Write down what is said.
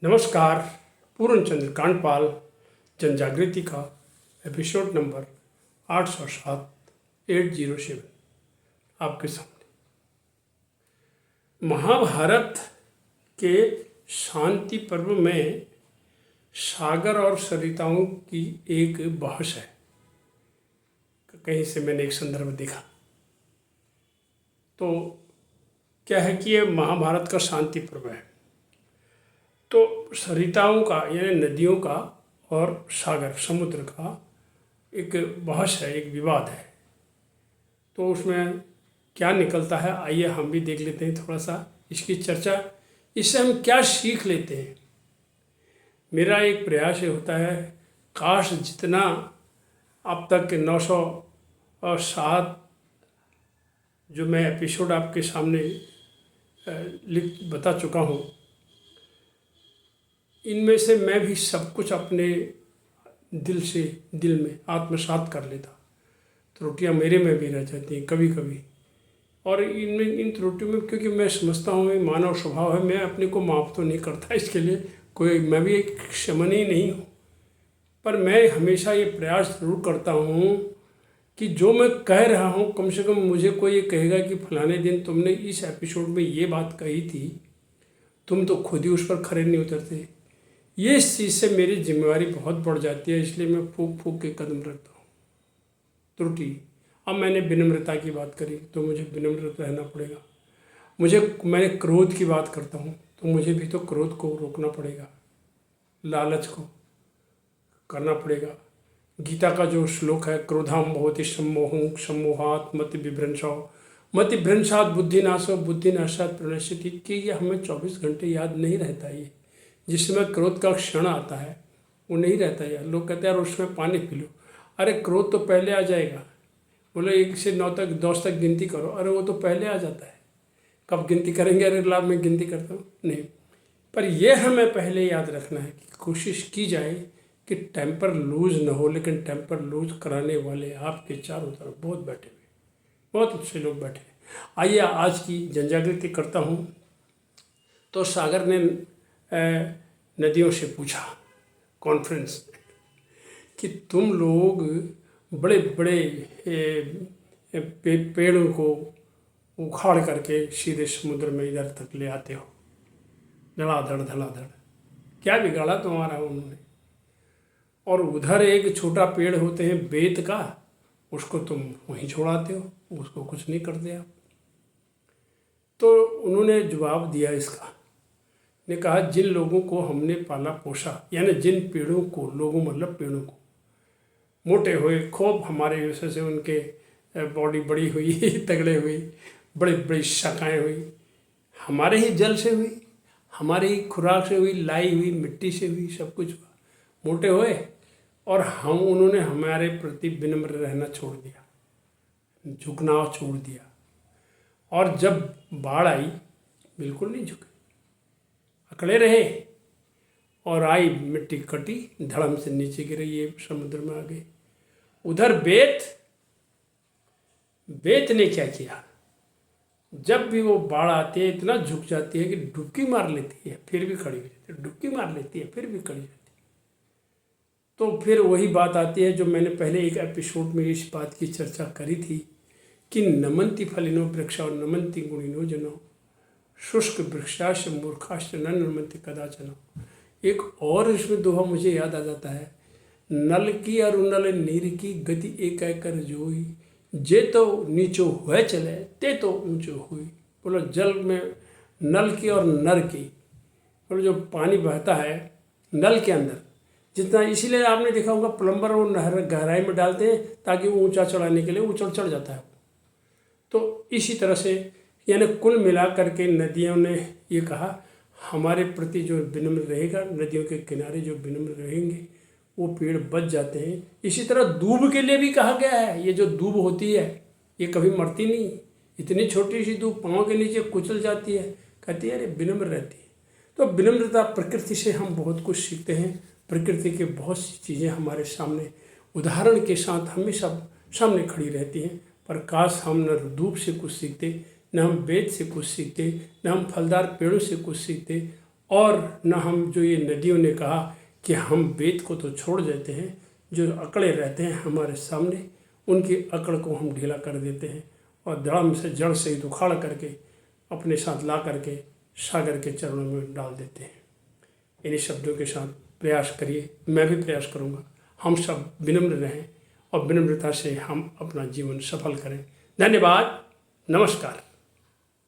नमस्कार। पूर्णचंद्र कांडपाल जन जागृति का एपिसोड नंबर 807 आपके सामने। महाभारत के शांति पर्व में सागर और सरिताओं की एक बहस है। कहीं से मैंने एक संदर्भ देखा तो क्या है कि ये महाभारत का शांति पर्व है। तो सरिताओं का यानी नदियों का और सागर समुद्र का एक बहस है, एक विवाद है। तो उसमें क्या निकलता है, आइए हम भी देख लेते हैं थोड़ा सा इसकी चर्चा। इससे हम क्या सीख लेते हैं। मेरा एक प्रयास ये होता है, काश जितना अब तक के 907 जो मैं एपिसोड आपके सामने बता चुका हूँ, इनमें से मैं भी सब कुछ अपने दिल में आत्मसात कर लेता। त्रुटियां मेरे में भी रह जाती हैं कभी कभी, और इन त्रुटियों में क्योंकि मैं समझता हूँ ये मानव स्वभाव है, मैं अपने को माफ़ तो नहीं करता। इसके लिए मैं भी एक क्षमनीय नहीं हूँ, पर मैं हमेशा ये प्रयास जरूर करता हूँ कि जो मैं कह रहा हूँ कम से कम मुझे कोई ये कहेगा कि फलाने दिन तुमने इस एपिसोड में ये बात कही थी, तुम तो खुद ही उस पर खरे नहीं उतरते। ये इस चीज़ से मेरी जिम्मेवारी बहुत बढ़ जाती है, इसलिए मैं फूक फूक के कदम रखता हूँ। त्रुटि, अब मैंने विनम्रता की बात करी तो मुझे विनम्र रहना पड़ेगा। मैंने क्रोध की बात करता हूँ तो मुझे भी तो क्रोध को रोकना पड़ेगा, लालच को करना पड़ेगा। गीता का जो श्लोक है, क्रोधाम भवति सम्मोहं सम्मोहात् मतिभ्रंशात् बुद्धिनाशो बुद्धिनाशात् प्रणश्यति, कि ये हमें 24 घंटे याद नहीं रहता। ये जिस समय क्रोध का क्षण आता है वो नहीं रहता यार। लोग कहते हैं यार उसमें पानी पी लो, अरे क्रोध तो पहले आ जाएगा। बोले 1 से 9 तक 10 तक गिनती करो, अरे वो तो पहले आ जाता है। कब गिनती करेंगे, अरे लाभ में गिनती करता हूँ नहीं। पर यह हमें पहले याद रखना है कि कोशिश की जाए कि टेम्पर लूज न हो, लेकिन टेम्पर लूज कराने वाले आपके चारों तरफ बहुत बैठे हुए, बहुत अच्छे लोग बैठे हैं। आइए आज की जनजागृति करता हूँ। तो सागर ने नदियों से पूछा कॉन्फ्रेंस में कि तुम लोग बड़े बड़े पेड़ों को उखाड़ करके सीधे समुद्र में इधर तक ले आते हो, धड़ाधड़ धड़ाधड़, क्या बिगाड़ा तुम्हारा उन्होंने। और उधर एक छोटा पेड़ होते हैं बेत का, उसको तुम वहीं छोड़ाते हो, उसको कुछ नहीं करते आप। तो उन्होंने जवाब दिया इसका, ने कहा जिन लोगों को हमने पाला पोसा, यानी जिन पेड़ों को, लोगों मतलब पेड़ों को, मोटे हुए खूब हमारे वजह से उनके बॉडी बड़ी हुई तगड़े हुई, बड़ी बड़ी शाखाएँ हुई, हमारे ही जल से हुई, हमारे ही खुराक से हुई, लाई हुई, मिट्टी से हुई, सब कुछ हुआ, मोटे हुए। और उन्होंने हमारे प्रति विनम्र रहना छोड़ दिया, झुकना छोड़ दिया। और जब बाढ़ आई बिल्कुल नहीं झुके, अकड़े रहे, और आई मिट्टी कटी, धड़म से नीचे गिरे, ये समुद्र में आ गए। उधर बेत ने क्या किया, जब भी वो बाढ़ आती है इतना झुक जाती है कि डुबकी मार लेती है फिर भी खड़ी हो जाती है, डुबकी मार लेती है फिर भी खड़ी हो जाती है। तो फिर वही बात आती है जो मैंने पहले एक एपिसोड में इस बात की चर्चा करी थी कि नमन्ति फलिनो वृक्षा और नमन्ति गुणिनो जनो शुष्क वृक्षाश्च मूर्खाश्च न नमन्ति कदाचन। एक और इसमें दोहा मुझे याद आ जाता है, नल की और नल नीर की गति एक कर जोई, जे तो नीचो हुए चले ते तो ऊंचो हुई। बोलो जल में नल की और नर की, बोलो जो पानी बहता है नल के अंदर जितना, इसीलिए आपने देखा होगा प्लम्बर वो नहर गहराई में डालते हैं ताकि वो ऊंचा चढ़ाने के लिए ऊंचा चढ़ जाता है। तो इसी तरह से यानी कुल मिला करके नदियों ने ये कहा हमारे प्रति जो विनम्र रहेगा, नदियों के किनारे जो विनम्र रहेंगे वो पेड़ बच जाते हैं। इसी तरह दूब के लिए भी कहा गया है, ये जो दूब होती है ये कभी मरती नहीं, इतनी छोटी सी दूब पाँव के नीचे कुचल जाती है, कहती है अरे विनम्र रहती है। तो विनम्रता, प्रकृति से हम बहुत कुछ सीखते हैं। प्रकृति के बहुत सी चीज़ें हमारे सामने उदाहरण के साथ हमेशा सामने खड़ी रहती हैं, पर काश हम न दूब से कुछ सीखते, न हम बेत से कुछ सीखते, न हम फलदार पेड़ों से कुछ सीखते, और न हम जो ये नदियों ने कहा कि हम वेद को तो छोड़ देते हैं, जो अकड़े रहते हैं हमारे सामने उनकी अकड़ को हम ढीला कर देते हैं और धड़म से जड़ से उखाड़ करके अपने साथ ला करके सागर के चरणों में डाल देते हैं। इन्हीं शब्दों के साथ प्रयास करिए, मैं भी प्रयास करूँगा, हम सब विनम्र रहें और विनम्रता से हम अपना जीवन सफल करें। धन्यवाद, नमस्कार।